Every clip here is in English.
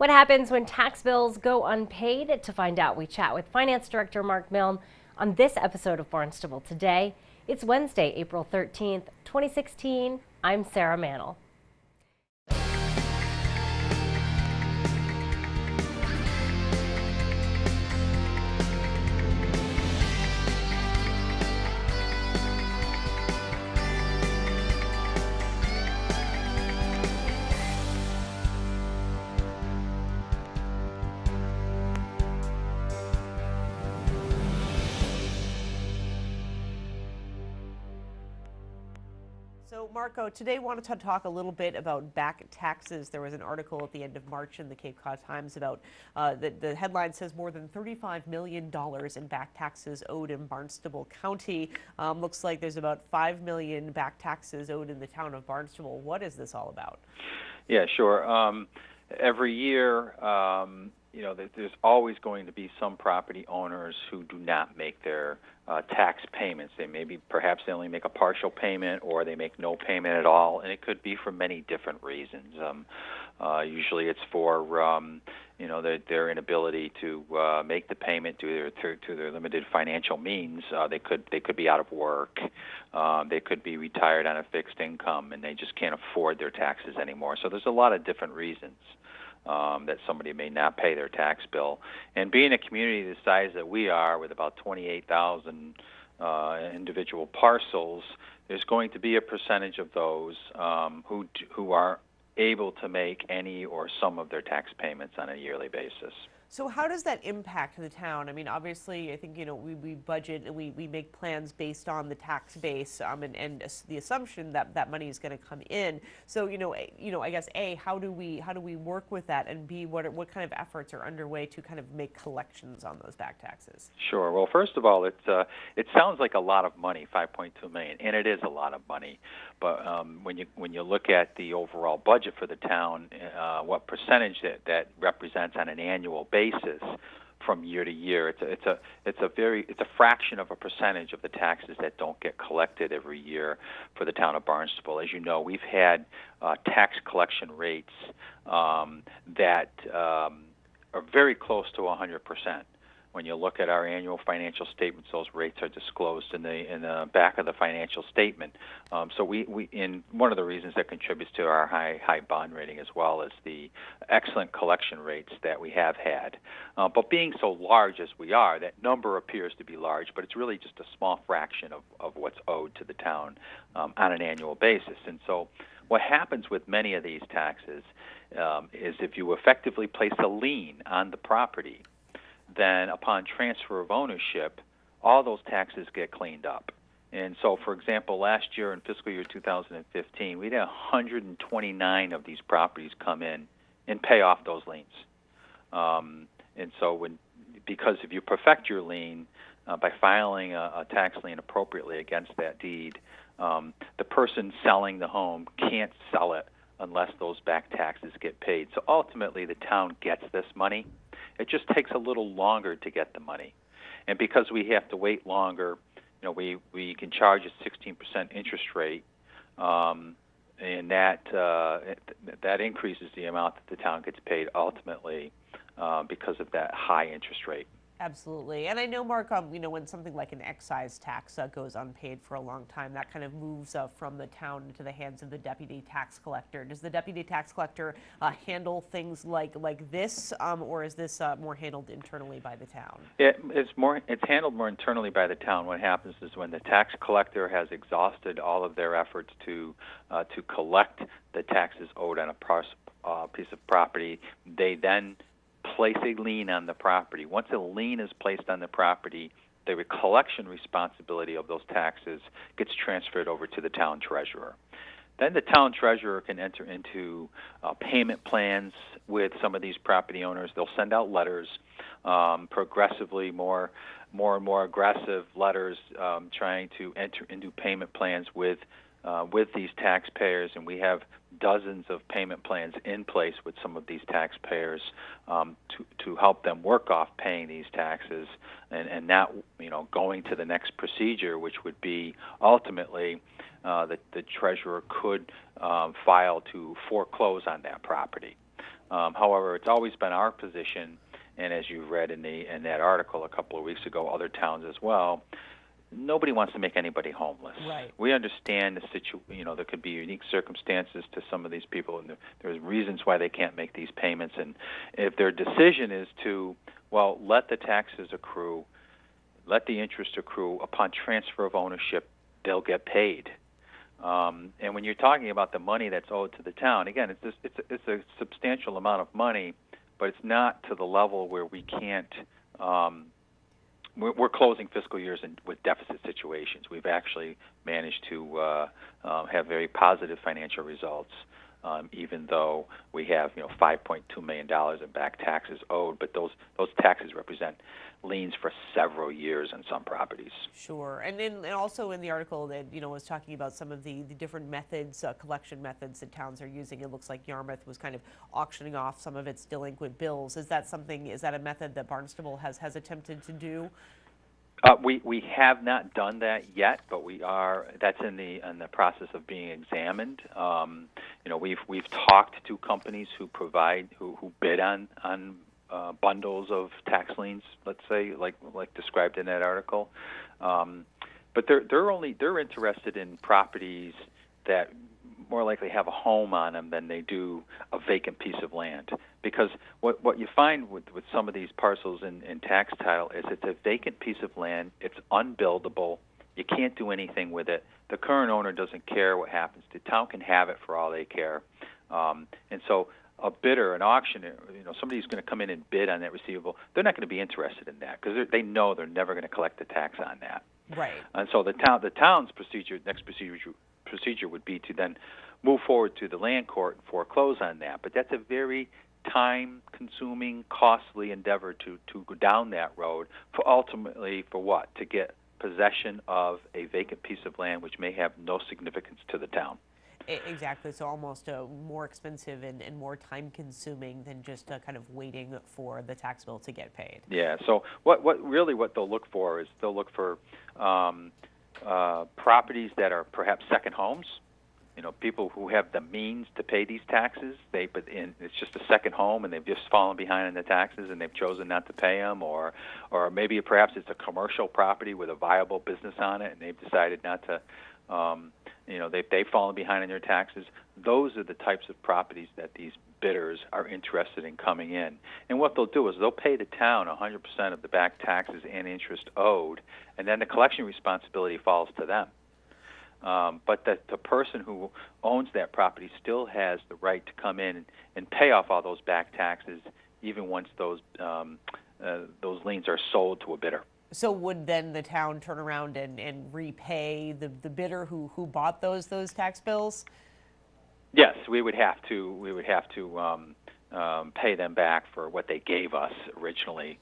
What happens when tax bills go unpaid? To find out, we chat with Finance Director Mark Milne on this episode of Barnstable Today. It's Wednesday, April 13th, 2016. I'm Sarah Mantle. So, Marco, today I wanted to talk a little bit about back taxes. There was an article at the end of March in the Cape Cod Times about the headline says more than $35 million in back taxes owed in Barnstable County. Looks like there's about $5 million back taxes owed in the town of Barnstable. What is this all about? Yeah, sure. Every year, there's always going to be some property owners who do not make their tax payments. Perhaps they only make a partial payment, or they make no payment at all, and it could be for many different reasons. Usually, it's for their inability to make the payment due to their limited financial means. They could be out of work. They could be retired on a fixed income, and they just can't afford their taxes anymore. So there's a lot of different reasons that somebody may not pay their tax bill. And being a community the size that we are, with about 28,000 individual parcels, there's going to be a percentage of those who are able to make any or some of their tax payments on a yearly basis. So how does that impact the town? I mean, obviously, I think, we budget and we make plans based on the tax base and the assumption that that money is going to come in. So, I guess, A, how do we work with that? And B, what kind of efforts are underway to kind of make collections on those back taxes? Sure. Well, first of all, it sounds like a lot of money, $5.2 million, and it is a lot of money. But when you look at the overall budget for the town, what percentage that represents on an annual basis from year to year, it's a fraction of a percentage of the taxes that don't get collected every year for the town of Barnstable. As you know, we've had tax collection rates that are very close to 100%. When you look at our annual financial statements, those rates are disclosed in the back of the financial statement. So in one of the reasons that contributes to our high bond rating, as well as the excellent collection rates that we have had. But being so large as we are, that number appears to be large, but it's really just a small fraction of what's owed to the town on an annual basis. And so what happens with many of these taxes is if you effectively place a lien on the property, then upon transfer of ownership, all those taxes get cleaned up. And so, for example, last year in fiscal year 2015, we had 129 of these properties come in and pay off those liens. And so because if you perfect your lien by filing a tax lien appropriately against that deed, the person selling the home can't sell it unless those back taxes get paid. So ultimately, the town gets this money. It just takes a little longer to get the money. And because we have to wait longer, we can charge a 16% interest rate, and that increases the amount that the town gets paid ultimately because of that high interest rate. Absolutely. And I know, Mark, when something like an excise tax goes unpaid for a long time, that kind of moves from the town into the hands of the deputy tax collector. Does the deputy tax collector handle things like this, or is this more handled internally by the town? It's handled more internally by the town. What happens is when the tax collector has exhausted all of their efforts to collect the taxes owed on a piece of property, they then place a lien on the property. Once a lien is placed on the property, the collection responsibility of those taxes gets transferred over to the town treasurer. Then the town treasurer can enter into payment plans with some of these property owners. They'll send out letters, progressively more and more aggressive letters, trying to enter into payment plans with these taxpayers, and we have dozens of payment plans in place with some of these taxpayers to help them work off paying these taxes and not going to the next procedure, which would be ultimately the treasurer could file to foreclose on that property. However, it's always been our position, and as you read in that article a couple of weeks ago, other towns as well, nobody wants to make anybody homeless. Right. We understand there could be unique circumstances to some of these people, and there's reasons why they can't make these payments. And if their decision is to, well, let the taxes accrue, let the interest accrue upon transfer of ownership, they'll get paid. And when you're talking about the money that's owed to the town, again, it's a substantial amount of money, but it's not to the level where we can't. We're closing fiscal years with deficit situations. We've actually managed to have very positive financial results, even though we have $5.2 million in back taxes owed. But those taxes represent liens for several years on some properties. Sure, and also in the article that was talking about some of the different methods, collection methods that towns are using. It looks like Yarmouth was kind of auctioning off some of its delinquent bills. Is that a method that Barnstable has attempted to do? We have not done that yet, but that's in the process of being examined. We've talked to companies who bid on bundles of tax liens, let's say, like described in that article. But they're interested in properties that more likely have a home on them than they do a vacant piece of land. Because what you find with some of these parcels in tax title is it's a vacant piece of land, it's unbuildable, you can't do anything with it, the current owner doesn't care what happens, the town can have it for all they care. And so a bidder, an auctioneer, somebody who's going to come in and bid on that receivable, they're not going to be interested in that because they know they're never going to collect the tax on that. Right. And so the town's next procedure would be to then move forward to the land court and foreclose on that. But that's a very time-consuming, costly endeavor to go down that road for ultimately for what? To get possession of a vacant piece of land which may have no significance to the town. Exactly. So almost more expensive and more time-consuming than just kind of waiting for the tax bill to get paid. Yeah. So what they'll look for is properties that are perhaps second homes. People who have the means to pay these taxes, it's just a second home and they've just fallen behind in the taxes and they've chosen not to pay them, or maybe perhaps it's a commercial property with a viable business on it and they've decided not to. They've fallen behind in their taxes. Those are the types of properties that these bidders are interested in coming in. And what they'll do is they'll pay the town 100% of the back taxes and interest owed, and then the collection responsibility falls to them. But the person who owns that property still has the right to come in and pay off all those back taxes, even once those liens are sold to a bidder. So would then the town turn around and repay the bidder who bought those tax bills? Yes, we would have to pay them back for what they gave us originally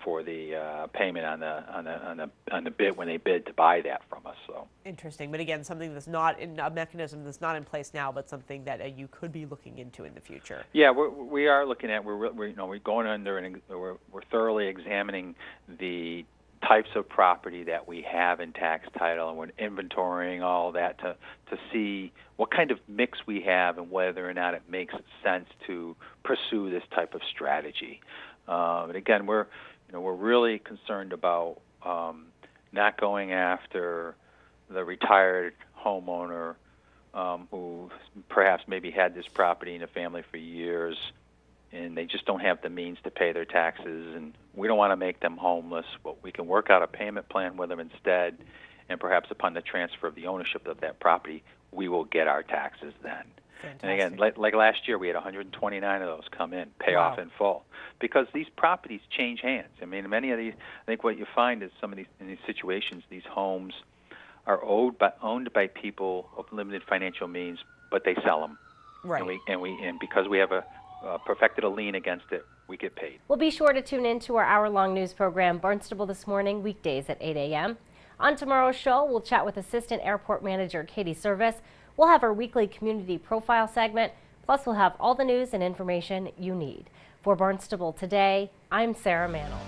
for the payment on the bid when they bid to buy that from us. So interesting, but again, something that's not in a mechanism that's not in place now, but something that you could be looking into in the future. Yeah, we are looking at we're going under and we're thoroughly examining the types of property that we have in tax title, and we're inventorying all that to see what kind of mix we have and whether or not it makes sense to pursue this type of strategy. And again, we're really concerned about not going after the retired homeowner who perhaps maybe had this property in a family for years, and they just don't have the means to pay their taxes, and we don't want to make them homeless, but we can work out a payment plan with them instead, and perhaps upon the transfer of the ownership of that property, we will get our taxes then. Fantastic. And again, like last year, we had 129 of those come in, pay off in full, because these properties change hands. I mean, many of these, I think what you find is in these situations, these homes are owned by people of limited financial means, but they sell them. Right. And because we have perfected a lien against it, we get paid. Well, be sure to tune in to our hour-long news program, Barnstable This Morning, weekdays at 8 a.m. On tomorrow's show, we'll chat with Assistant Airport Manager Katie Service. We'll have our weekly community profile segment, plus we'll have all the news and information you need. For Barnstable Today, I'm Sarah Mantle.